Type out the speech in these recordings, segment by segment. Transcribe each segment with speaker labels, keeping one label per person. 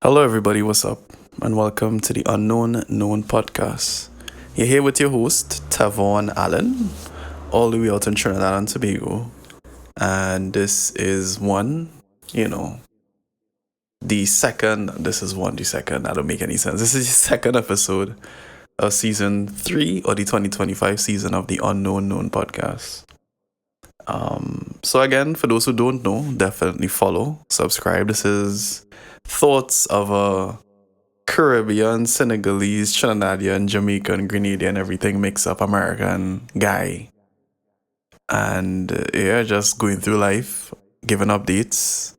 Speaker 1: Hello, everybody. What's up? And welcome to the Unknown podcast. You're here with your host, Tavon Allen, all the way out in Trinidad and Tobago. And this is you know, the second, that don't make any sense. This is the second episode of season 3 or the 2025 season of the Unknown podcast. So again, for those who don't know, definitely follow, subscribe. This is thoughts of a Caribbean, Senegalese, Trinidadian, Jamaican, Grenadian, everything mixed up American guy. And yeah, just going through life, giving updates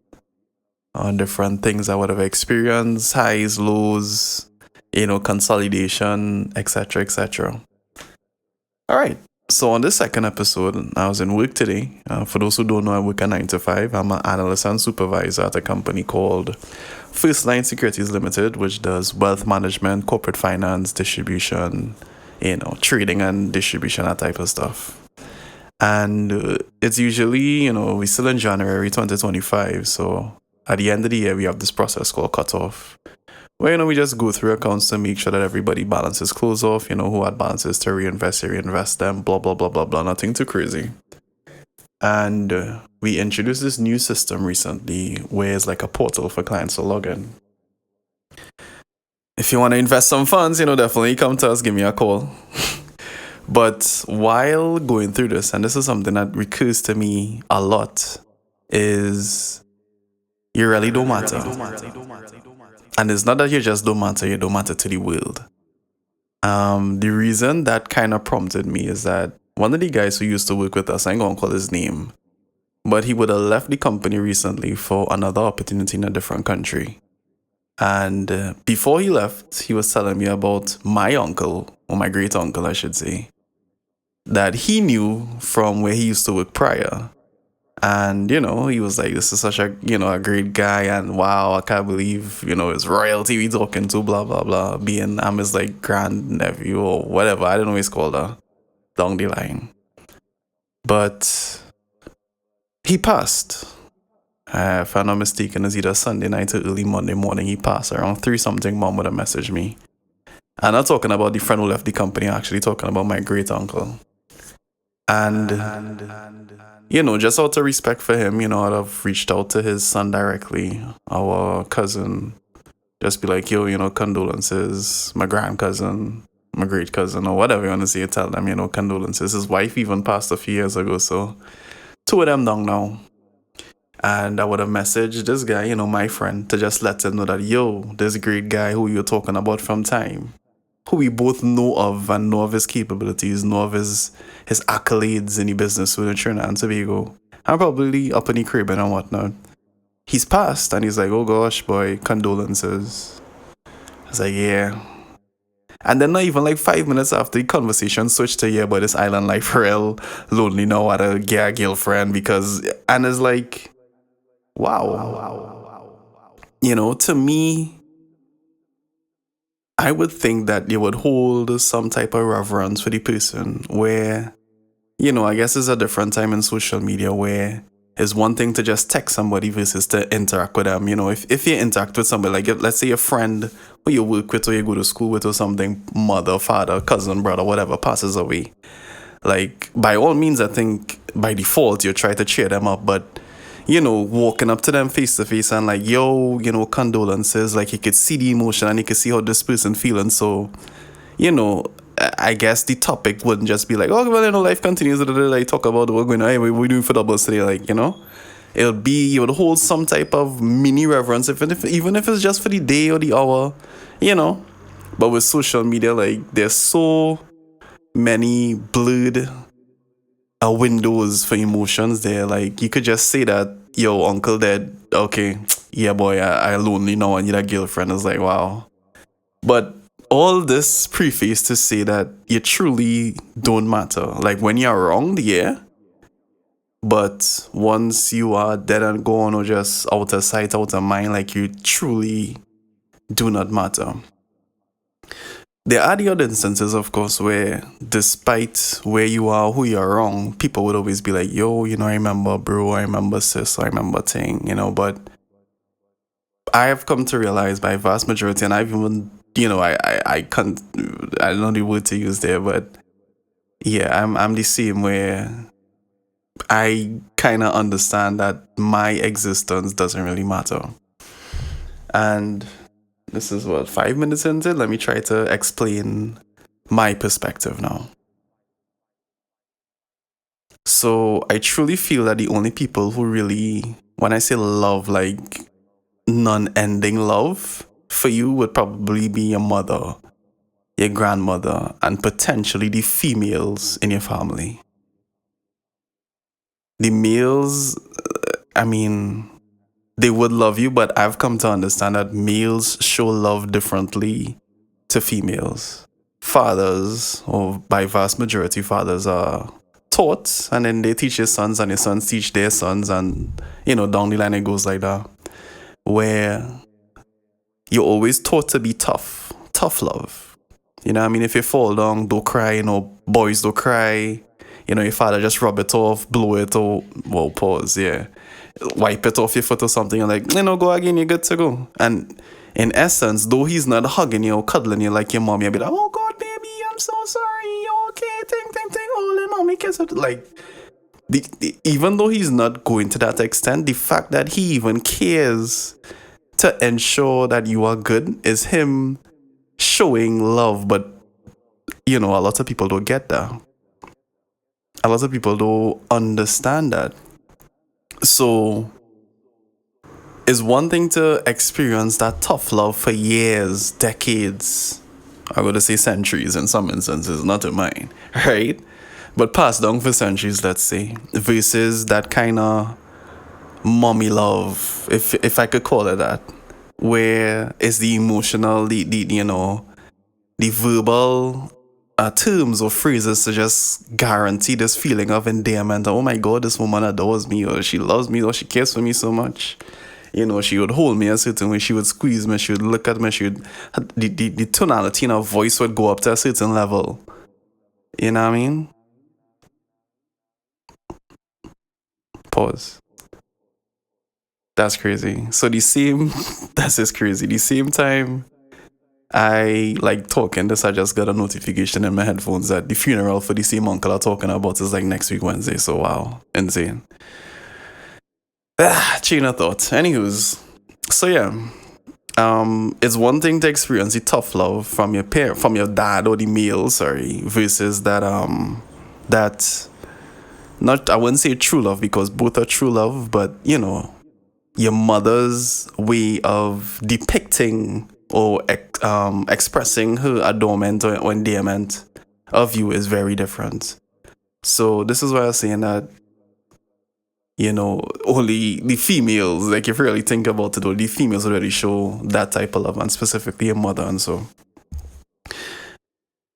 Speaker 1: on different things I would have experienced, highs, lows, consolidation, etc., etc. All right. So on this second episode, I was in work today. For those who don't know, I work at 9 to 5. I'm an analyst and supervisor at a company called First Line Securities Limited, which does wealth management, corporate finance, distribution, trading and distribution, that type of stuff. And it's usually, we still in January 2025. So at the end of the year, we have this process called cutoff, where, we just go through accounts to make sure that everybody balances close off, who had balances to reinvest them, blah, blah, blah, blah, blah, nothing too crazy. And we introduced this new system recently where it's like a portal for clients to log in. If you want to invest some funds, definitely come to us, give me a call. But while going through this, and this is something that recurs to me a lot, is you really don't matter. And it's not that you just don't matter, you don't matter to the world. The reason that kind of prompted me is that one of the guys who used to work with us, I ain't gonna call his name, but he would have left the company recently for another opportunity in a different country. And before he left, he was telling me about my uncle, or my great uncle, I should say, that he knew from where he used to work prior. And, he was like, this is such a, a great guy. And wow, I can't believe, it's royalty we talking to, blah, blah, blah. I'm his like grand nephew or whatever. I don't know what he's called down the line. But he passed. If I'm not mistaken, it's either Sunday night or early Monday morning. He passed around 3 something. Mom would have messaged me. I'm not talking about the friend who left the company, I'm actually talking about my great uncle. And just out of respect for him, I'd have reached out to his son directly, our cousin. Just be like, yo, condolences, my grand cousin, my great cousin, or whatever you want to say, tell them, condolences. His wife even passed a few years ago, so 2 of them down now. And I would have messaged this guy, my friend, to just let him know that, this great guy who you're talking about from time, who we both know of and know of his capabilities, know of his accolades in the business with Trinidad and Tobago. I'm probably up in the crib and whatnot. He's passed and he's like, oh gosh, boy, condolences. I was like, yeah. And then not even like 5 minutes after the conversation switched to, yeah, but this island life for real, lonely now at a girlfriend because, and it's like, wow. To me, I would think that you would hold some type of reverence for the person where, I guess it's a different time in social media where it's one thing to just text somebody versus to interact with them. If you interact with somebody, like let's say a friend who you work with or you go to school with or something, mother, father, cousin, brother, whatever, passes away. Like, by all means, I think by default, you try to cheer them up, but walking up to them face to face and like, yo, condolences, like you could see the emotion and you could see how this person feeling. So, I guess the topic wouldn't just be like, oh, well, life continues. Like, talk about what we're going on. Hey, we're doing for doubles today. Like, it'll be, you would hold some type of mini reverence, even if it's just for the day or the hour, But with social media, like, there's so many blurred windows for emotions there. Like, you could just say that, yo, uncle dead. Okay, yeah, boy, I lonely now. I need a girlfriend. It's like, wow. But all this preface to say that you truly don't matter. Like, when you're wrong, yeah. But once you are dead and gone or just out of sight, out of mind, like, you truly do not matter. There are the other instances, of course, where despite where you are, who you are wrong, people would always be like, yo, I remember bro, I remember sis, I remember thing, but I have come to realize by vast majority, and I've even, I can't, I don't know the word to use there, but yeah, I'm the same where I kind of understand that my existence doesn't really matter. And this is what, 5 minutes into it? Let me try to explain my perspective now. So I truly feel that the only people who really, when I say love, like non-ending love for you would probably be your mother, your grandmother, and potentially the females in your family. The males, I mean, they would love you, but I've come to understand that males show love differently to females. Fathers, or by vast majority, fathers are taught, and then they teach their sons, and their sons teach their sons, and down the line it goes like that. Where you're always taught to be tough, tough love. You know what I mean? If you fall down, don't cry, boys don't cry. Your father just rub it off, blow it, or, well, pause, yeah. Wipe it off your foot or something, and like, go again, you're good to go. And in essence, though he's not hugging you or cuddling you like your mom, you'll be like, oh God, baby, I'm so sorry, you okay, ting, holding mommy, kiss it. Like, even though he's not going to that extent, the fact that he even cares to ensure that you are good is him showing love. But a lot of people don't get that. A lot of people don't understand that. So it's one thing to experience that tough love for years, decades, I'm going to say centuries in some instances, not in mine, right? But passed down for centuries, let's say, versus that kind of mommy love, if I could call it that, where it's the emotional, the verbal terms or phrases to just guarantee this feeling of endearment. Oh my God, this woman adores me, or she loves me, or she cares for me so much. She would hold me a certain way, she would squeeze me, she would look at me, the tonality in her voice would go up to a certain level. You know what I mean? Pause. That's crazy. So that's just crazy. The same time I like talking this, I just got a notification in my headphones that the funeral for the same uncle I'm talking about is like next week Wednesday. So wow, insane. Chain of thought. Anywho's, so yeah, it's one thing to experience the tough love from your parent, from your dad or the male, sorry, versus that not, I wouldn't say true love because both are true love, but your mother's way of depicting or expressing her adornment or endearment of you is very different. So this is why I was saying that only the females, like if you really think about it, only the females already show that type of love, and specifically a mother. And so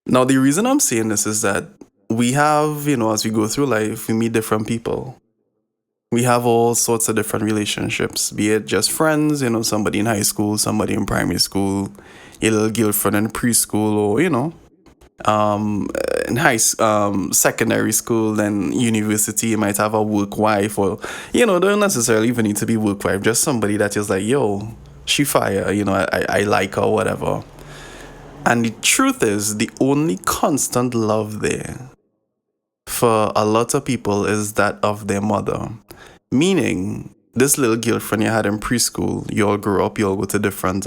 Speaker 1: now the reason I'm saying this is that we have, as we go through life, we meet different people. We have all sorts of different relationships, be it just friends, somebody in high school, somebody in primary school, your little girlfriend in preschool, or in secondary school, then university, you might have a work wife, or don't necessarily even need to be work wife, just somebody that is like, yo, she fire, I like her, whatever. And the truth is, the only constant love there for a lot of people is that of their mother. Meaning, this little girlfriend you had in preschool, you all grew up, you all go to different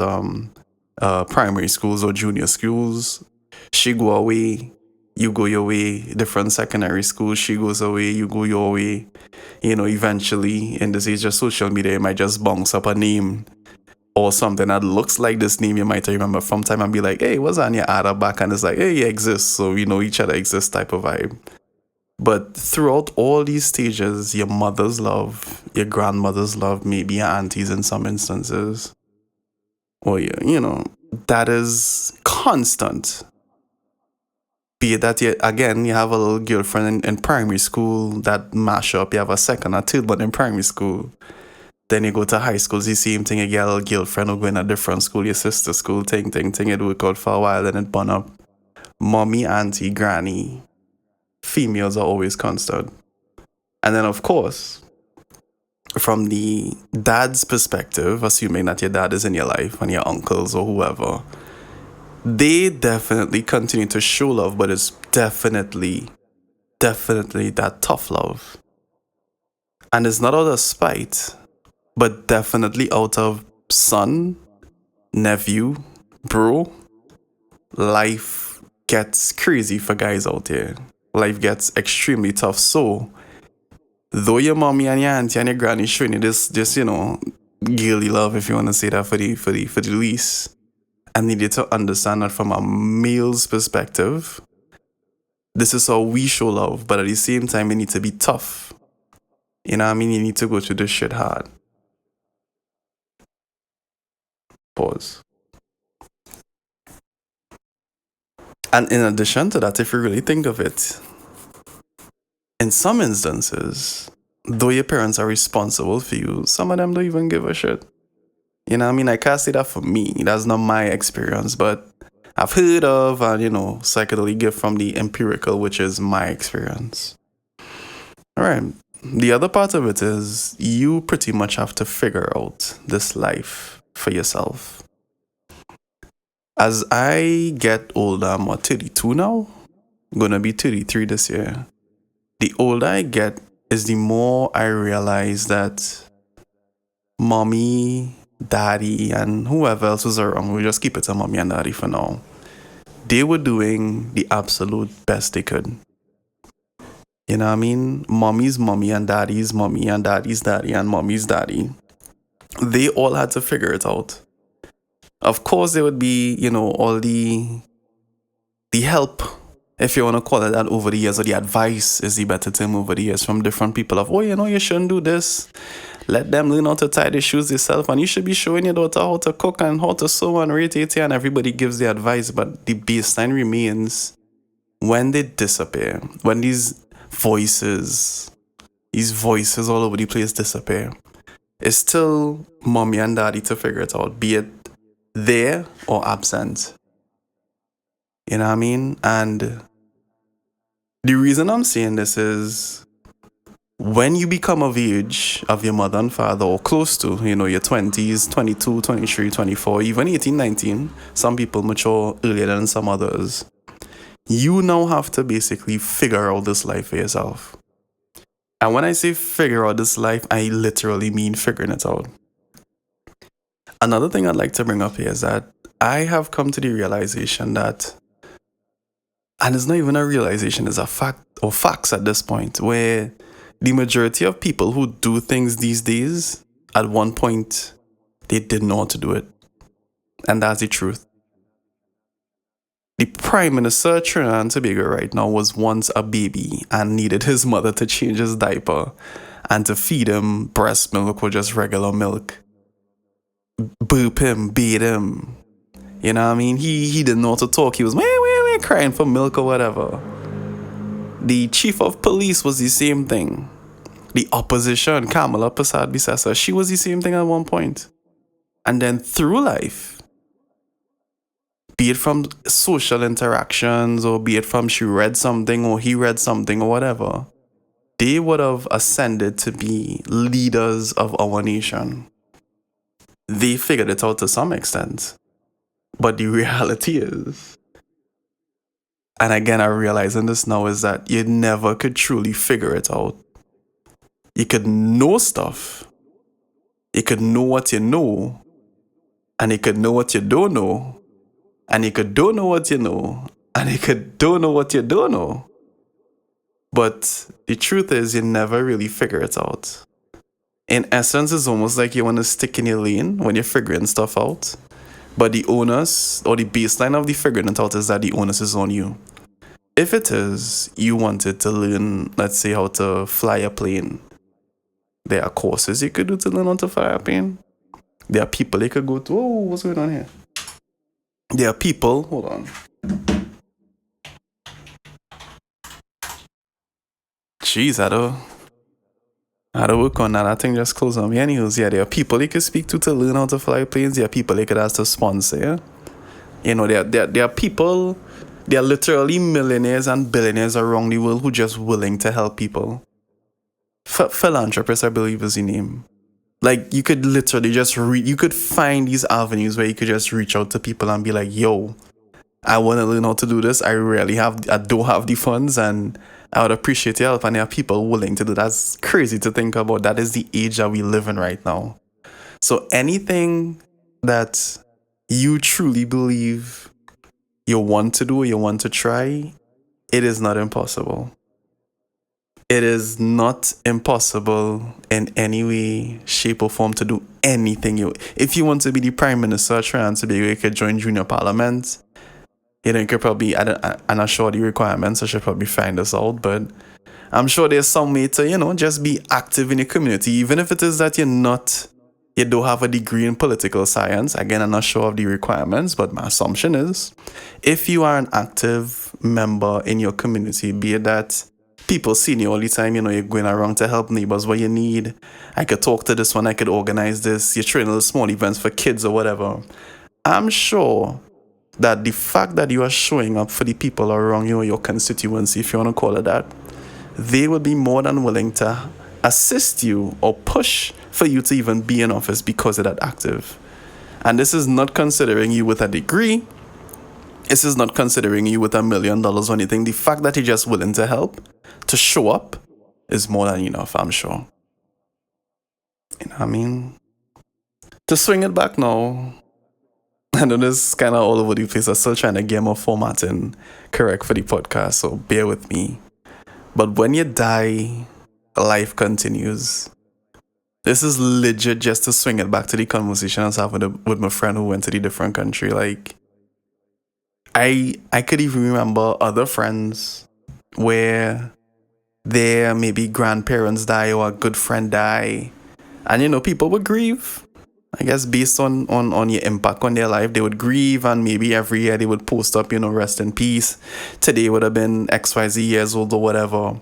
Speaker 1: primary schools or junior schools. She go away, you go your way. Different secondary schools, she goes away, you go your way. Eventually, in this age of social media, you might just bounce up a name or something that looks like this name you might remember from time and be like, hey, what's on your other back? And it's like, hey, you exist, so we know each other exists type of vibe. But throughout all these stages, your mother's love, your grandmother's love, maybe your aunties in some instances, or that is constant. Be it that you have a little girlfriend in primary school that mash up, you have a second or third one in primary school. Then you go to high school, it's the same thing, you get a little girlfriend or go in a different school, your sister school, thing, it work out for a while, then it burn up. Mommy, auntie, granny, females are always constant. And then, of course, from the dad's perspective, assuming that your dad is in your life and your uncles or whoever, they definitely continue to show love, but it's definitely that tough love. And it's not out of spite, but definitely out of son, nephew, bro. Life gets crazy for guys out there. Life gets extremely tough. So, though your mommy and your auntie and your granny showing you this, girly love, if you want to say that for the least, I need you to understand that from a male's perspective, this is how we show love, but at the same time, you need to be tough. You know what I mean? You need to go through this shit hard. Pause. And in addition to that, if you really think of it, in some instances, though your parents are responsible for you, some of them don't even give a shit. You know what I mean? I can't say that for me. That's not my experience, but I've heard of and, so I could only give from the empirical, which is my experience. All right. The other part of it is you pretty much have to figure out this life for yourself. As I get older, I'm 32 now. I'm gonna be 33 this year. The older I get is the more I realize that mommy, daddy, and whoever else was around, we just keep it to mommy and daddy for now. They were doing the absolute best they could. You know what I mean? Mommy's mommy and daddy's mommy and daddy's daddy and mommy's daddy. They all had to figure it out. Of course, there would be, all the help, if you want to call it that, over the years, or the advice is the better term over the years from different people of, you shouldn't do this. Let them learn how to tie their shoes themselves, and you should be showing your daughter how to cook and how to sew and rate it, and everybody gives the advice, but the baseline remains when they disappear, when these voices all over the place disappear. It's still mommy and daddy to figure it out, be it there or absent. You know what I mean? And the reason I'm saying this is when you become of age of your mother and father, or close to, your 20s, 22, 23, 24, even 18, 19, some people mature earlier than some others, you now have to basically figure out this life for yourself. And when I say figure out this life, I literally mean figuring it out. Another thing I'd like to bring up here is that I have come to the realization that, and it's not even a realization, it's a fact or facts at this point, where the majority of people who do things these days, at one point, they didn't know how to do it. And that's the truth. The Prime Minister of Trinidad and Tobago right now was once a baby and needed his mother to change his diaper and to feed him breast milk or just regular milk. Boop him, beat him. You know what I mean? He didn't know how to talk. He was crying for milk or whatever. The chief of police was the same thing. The opposition, Kamala Prasad Bisasa, she was the same thing at one point. And then through life, be it from social interactions, or be it from she read something or he read something or whatever, they would have ascended to be leaders of our nation. They figured it out to some extent. But the reality is, and again, I'm realizing this now, is that you never could truly figure it out. You could know stuff. You could know what you know. And you could know what you don't know. And you could don't know what you know. And you could don't know what you don't know. But the truth is, you never really figure it out. In essence, it's almost like you want to stick in your lane when you're figuring stuff out. But the onus, or the baseline of the figuring it out, is that the onus is on you. If it is, you wanted to learn, let's say, how to fly a plane. There are courses you could do to learn how to fly a plane. There are people you could go to. Oh, what's going on here? There are people, hold on. Jeez, I had to work on that. That thing just closed on me. Anyways, yeah, there are people you could speak to learn how to fly planes. There are people you could ask to sponsor. There are people, there are literally millionaires and billionaires around the world who just willing to help people Philanthropist, I believe is the name. Like you could literally just you could find these avenues where you could just reach out to people and be like, yo, I want to learn how to do this. I don't have the funds, and I would appreciate your help. And there are people willing to do that. That's crazy to think about. That is the age that we live in right now. So anything that you truly believe you want to do, you want to try, it is not impossible. It is not impossible in any way, shape, or form to do anything you. If you want to be the prime minister of Tobago, you could join junior parliament. You know, you could probably. I'm not sure the requirements. I should probably find this out, but I'm sure there's some way to just be active in your community, even if it is that you don't have a degree in political science. Again, I'm not sure of the requirements, but my assumption is, if you are an active member in your community, be it that people see you all the time, you're going around to help neighbors what you need. I could talk to this one, I could organize this. You're training little small events for kids or whatever. I'm sure that the fact that you are showing up for the people around you, your constituency, if you want to call it that, they will be more than willing to assist you or push for you to even be in office because of that active. And this is not considering you with a degree. This is not considering you with $1 million or anything. The fact that you're just willing to help, to show up, is more than enough, I'm sure. You know what I mean? To swing it back now, I know this is kind of all over the place. I'm still trying to get my formatting correct for the podcast, so bear with me. But when you die, life continues. This is legit just to swing it back to the conversation I was having with my friend who went to the different country. Like, I could even remember other friends where their maybe grandparents die or a good friend die. And people would grieve. I guess based on your impact on their life, they would grieve, and maybe every year they would post up, rest in peace. Today would have been XYZ years old or whatever.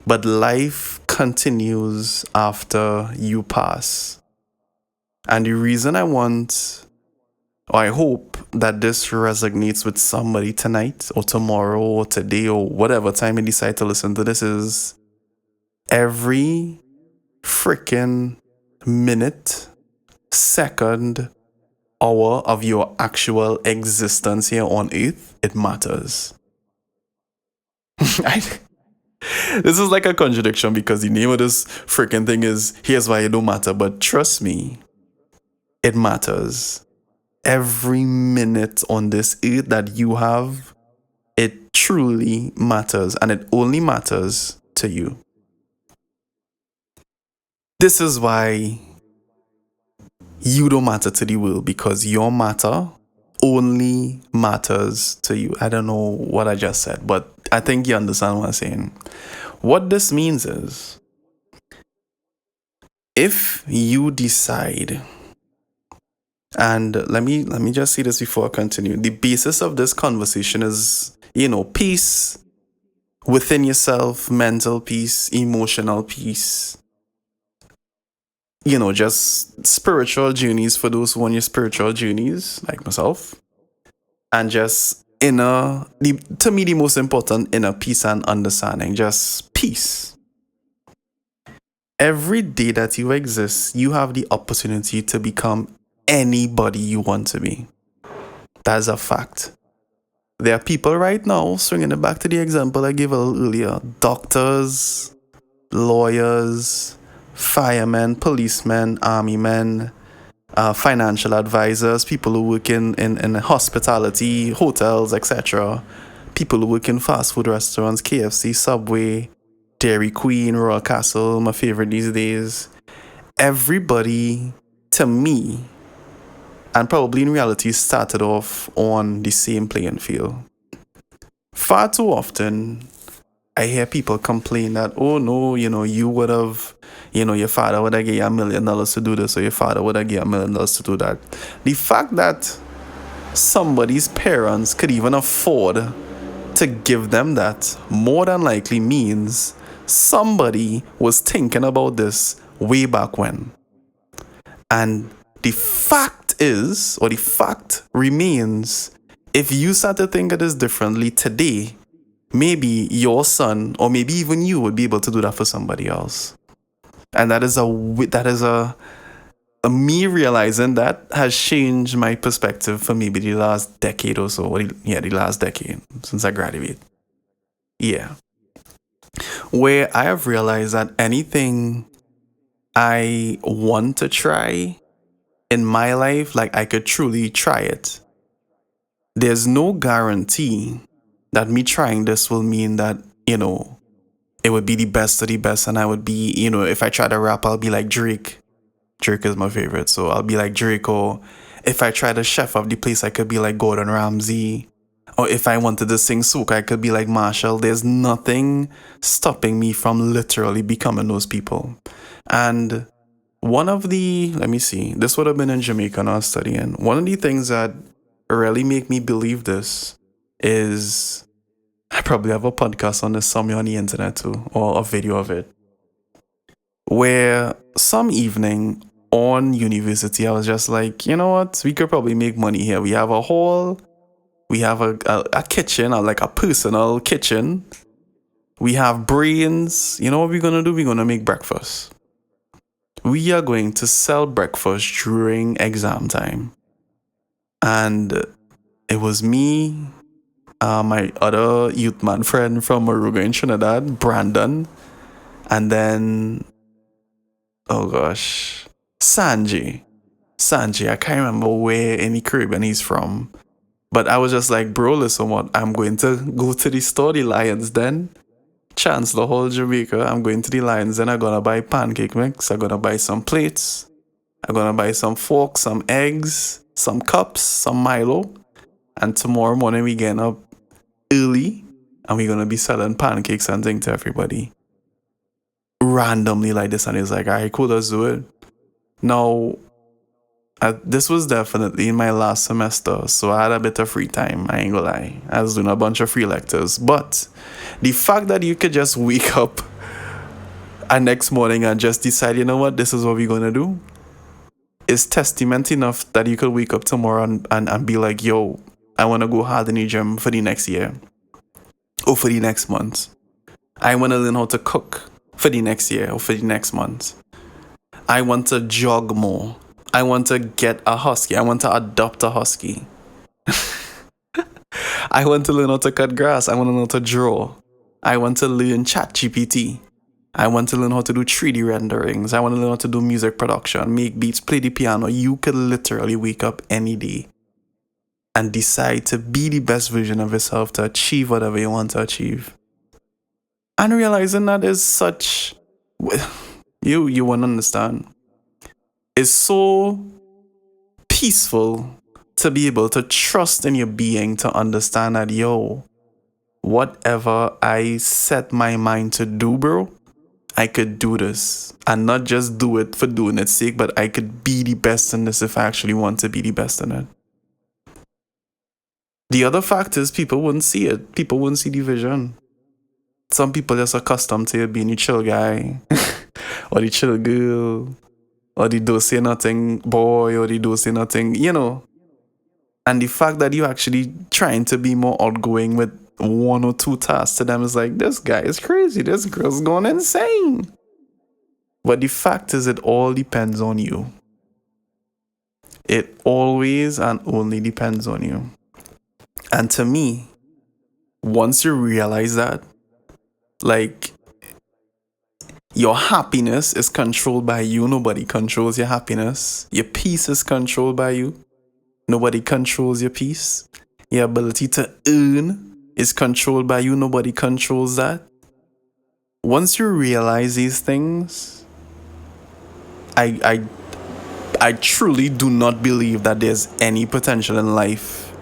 Speaker 1: But life continues after you pass. And the reason I hope that this resonates with somebody tonight or tomorrow or today or whatever time you decide to listen to this is every freaking minute, second, hour of your actual existence here on earth, it matters. This is like a contradiction because the name of this freaking thing is Here's Why It Don't Matter. But trust me, it matters. Every minute on this earth that you have, it truly matters, and it only matters to you. This is why you don't matter to the world, because your matter only matters to you. I don't know what I just said, but I think you understand what I'm saying. What this means is, if you decide, and let me just say this before I continue. The basis of this conversation is, peace within yourself, mental peace, emotional peace. Just spiritual journeys for those who want your spiritual journeys, like myself. And just to me, the most important, inner peace and understanding, just peace. Every day that you exist, you have the opportunity to become anybody you want to be. That's a fact. There are people right now, swinging it back to the example I gave a little earlier, doctors, lawyers, firemen, policemen, army men, financial advisors, people who work in hospitality, hotels, etc. People who work in fast food restaurants, KFC, Subway, Dairy Queen, Royal Castle, my favorite these days. Everybody, to me, and probably in reality, started off on the same playing field. Far too often, I hear people complain that, oh no, you would have, your father would have given you $1 million to do this, or your father would have given you $1 million to do that. The fact that somebody's parents could even afford to give them that more than likely means somebody was thinking about this way back when. And the fact is, or the fact remains, if you start to think of this differently today, maybe your son, or maybe even you, would be able to do that for somebody else. And that is a me realizing that has changed my perspective for maybe the last decade or so. The last decade since I graduated. Yeah. Where I have realized that anything I want to try in my life, like I could truly try it. There's no guarantee that me trying this will mean that, it would be the best of the best and I would be, if I try to rap, I'll be like Drake. Drake is my favorite, so I'll be like Drake. Or if I try to chef up the place, I could be like Gordon Ramsay. Or if I wanted to sing soca, I could be like Marshall. There's nothing stopping me from literally becoming those people. And let me see, this would have been in Jamaica when I was studying. One of the things that really make me believe this is, I probably have a podcast on this somewhere on the internet too, or a video of it, where some evening on university, I was just like, you know what, we could probably make money here. We have a hall, we have a kitchen, or like a personal kitchen. We have brains. You know what we're going to do? We're going to make breakfast. We are going to sell breakfast during exam time. And it was me, my other youth man friend from Moruga in Trinidad, Brandon, and then, oh gosh, Sanjay. I can't remember where in the Caribbean he's from. But I was just like, bro, listen what, I'm going to go to the store, the Lions Den. Chance the whole Jamaica. I'm going to the Lions Den. I'm going to buy pancake mix. I'm going to buy some plates. I'm going to buy some forks, some eggs, some cups, some Milo. And tomorrow morning we getting up early and we're going to be selling pancakes and things to everybody. Randomly like this. And he's like, all right, cool, let's do it. Now, this was definitely in my last semester, so I had a bit of free time, I ain't gonna lie. I was doing a bunch of free lectures. But the fact that you could just wake up and next morning and just decide, you know what, this is what we're gonna do, is testament enough that you could wake up tomorrow and be like, yo, I wanna go hard in the gym for the next year. Or for the next month. I wanna learn how to cook for the next year or for the next month. I want to jog more. I want to get a husky. I want to adopt a husky. I want to learn how to cut grass. I want to learn how to draw. I want to learn ChatGPT. I want to learn how to do 3D renderings. I want to learn how to do music production, make beats, play the piano. You could literally wake up any day and decide to be the best version of yourself to achieve whatever you want to achieve. And realizing that is such... You won't understand. It's so peaceful to be able to trust in your being, to understand that, yo, whatever I set my mind to do, bro, I could do this. And not just do it for doing its sake, but I could be the best in this if I actually want to be the best in it. The other fact is people wouldn't see it. People wouldn't see the vision. Some people just accustomed to being the chill guy or the chill girl. Or the do say nothing boy, or the do say nothing, And the fact that you're actually trying to be more outgoing with one or two tasks to them is like, this guy is crazy, this girl's going insane. But the fact is, it all depends on you. It always and only depends on you. And to me, once you realize that, like, your happiness is controlled by you. Nobody controls your happiness. Your peace is controlled by you. Nobody controls your peace. Your ability to earn is controlled by you. Nobody controls that. Once you realize these things, I truly do not believe that there's any potential in life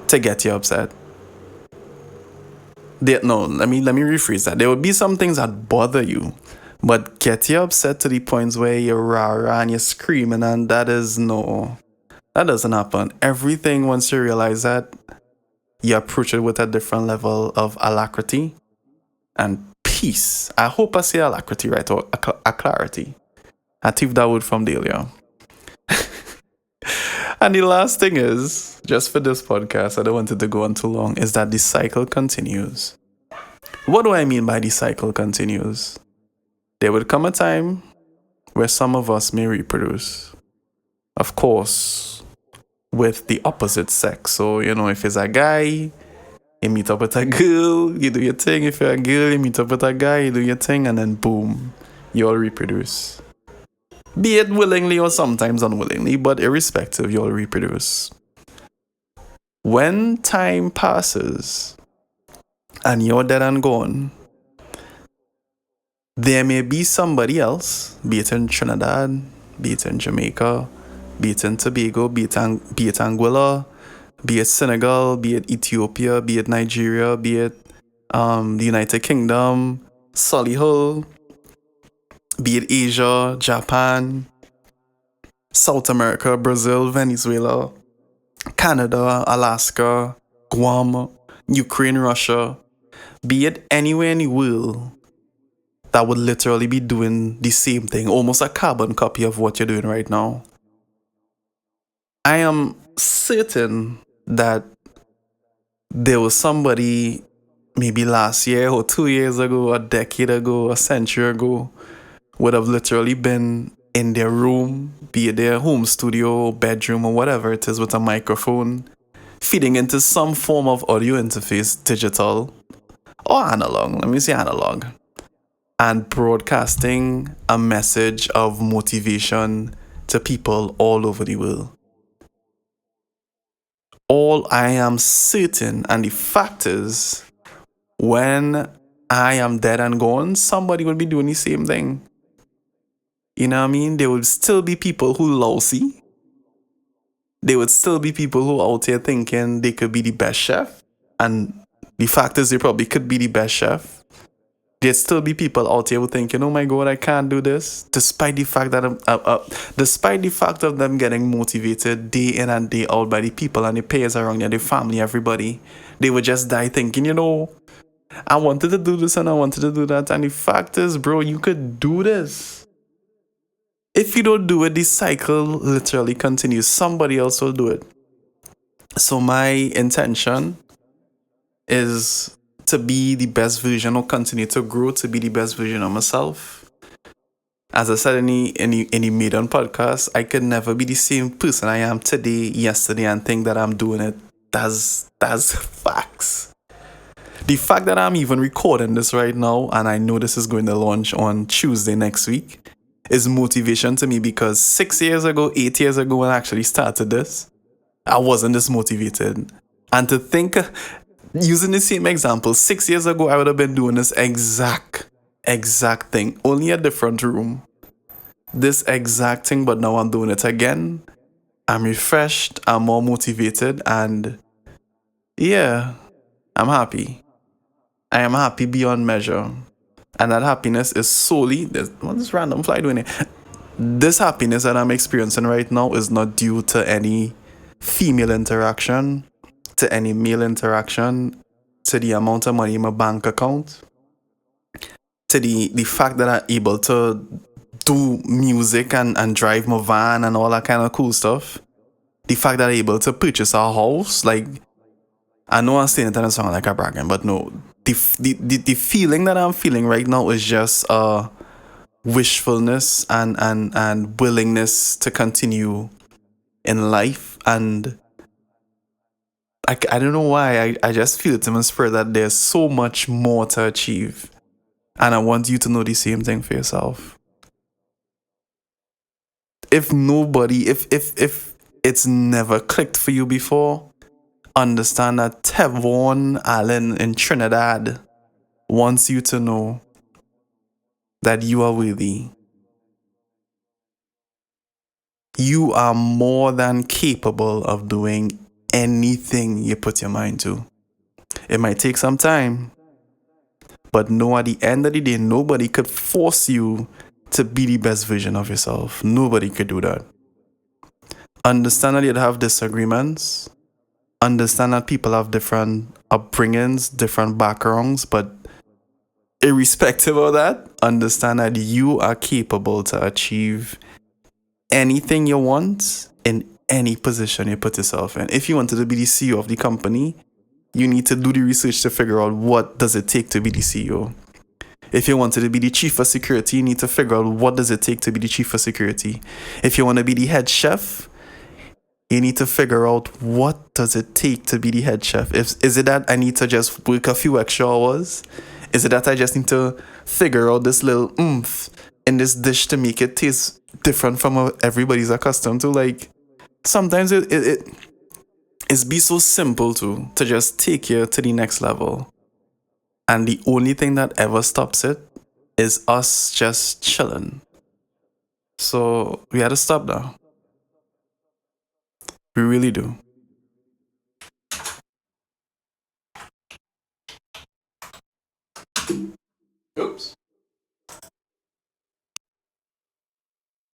Speaker 1: to get you upset. Let me rephrase that. There will be some things that bother you. But get you upset to the points where you're rah-rah and you're screaming, and that doesn't happen. Everything, once you realize that, you approach it with a different level of alacrity and peace. I hope I say alacrity right, or a clarity. I thieved that word from Delia. And the last thing is, just for this podcast, I don't want it to go on too long, is that the cycle continues. What do I mean by the cycle continues? There would come a time where some of us may reproduce. Of course, with the opposite sex. So, if it's a guy, you meet up with a girl, you do your thing. If you're a girl, you meet up with a guy, you do your thing, and then boom, you all reproduce. Be it willingly or sometimes unwillingly, but irrespective, you all reproduce. When time passes and you're dead and gone, there may be somebody else, be it in Trinidad, be it in Jamaica, be it in Tobago, be it Anguilla, be it Senegal, be it Ethiopia, be it Nigeria, be it the United Kingdom, Solihull, be it Asia, Japan, South America, Brazil, Venezuela, Canada, Alaska, Guam, Ukraine, Russia, be it anywhere in the world that would literally be doing the same thing, almost a carbon copy of what you're doing right now. I am certain that there was somebody maybe last year or 2 years ago, a decade ago, a century ago, would have literally been in their room, be it their home studio, bedroom, or whatever it is, with a microphone, feeding into some form of audio interface, digital or analog, let me say analog, and broadcasting a message of motivation to people all over the world. All I am certain, and the fact is, when I am dead and gone, somebody will be doing the same thing. You know what I mean? There will still be people who lousy. There would still be people who out here thinking they could be the best chef. And the fact is, they probably could be the best chef. There'd still be people out here who thinking, oh my God, I can't do this. Despite the fact that despite the fact of them getting motivated day in and day out by the people and the players around there, their family, everybody, they would just die thinking, I wanted to do this and I wanted to do that. And the fact is, bro, you could do this. If you don't do it, the cycle literally continues. Somebody else will do it. So my intention is to be the best version, or continue to grow to be the best version of myself. As I said in the Maiden podcast, I could never be the same person I am today, yesterday, and think that I'm doing it. That's facts. The fact that I'm even recording this right now, and I know this is going to launch on Tuesday next week, is motivation to me, because 6 years ago, 8 years ago, when I actually started this, I wasn't this motivated. And to think, using the same example, 6 years ago, I would have been doing this exact thing, only a different room. This exact thing, but now I'm doing it again. I'm refreshed, I'm more motivated, and yeah, I'm happy. I am happy beyond measure. And that happiness is solely, what is random fly doing it? This happiness that I'm experiencing right now is not due to any female interaction, to any male interaction, to the amount of money in my bank account, to the fact that I'm able to do music and drive my van and all that kind of cool stuff. The fact that I'm able to purchase a house, like, I know I'm saying it and it sounds like a bragging, but no. The feeling that I'm feeling right now is just wishfulness and willingness to continue in life. And I don't know why, I just feel it in my spirit that there's so much more to achieve. And I want you to know the same thing for yourself. If it's never clicked for you before, understand that Tevon Allen in Trinidad wants you to know that you are worthy. You are more than capable of doing anything you put your mind to. It might take some time, but know at the end of the day, nobody could force you to be the best version of yourself. Nobody could do that. Understand that you'd have disagreements. Understand that people have different upbringings, different backgrounds, but irrespective of that, understand that you are capable to achieve anything you want in any position you put yourself in. If you wanted to be the CEO of the company, you need to do the research to figure out what does it take to be the CEO. If you wanted to be the chief of security, you need to figure out what does it take to be the chief of security. If you want to be the head chef, you need to figure out what does it take to be the head chef. Is it that I need to just work a few extra hours? Is it that I just need to figure out this little oomph in this dish to make it taste different from what everybody's accustomed to? Like, sometimes it's be so simple to just take you to the next level. And the only thing that ever stops it is us just chilling. So we had to stop now. We really do.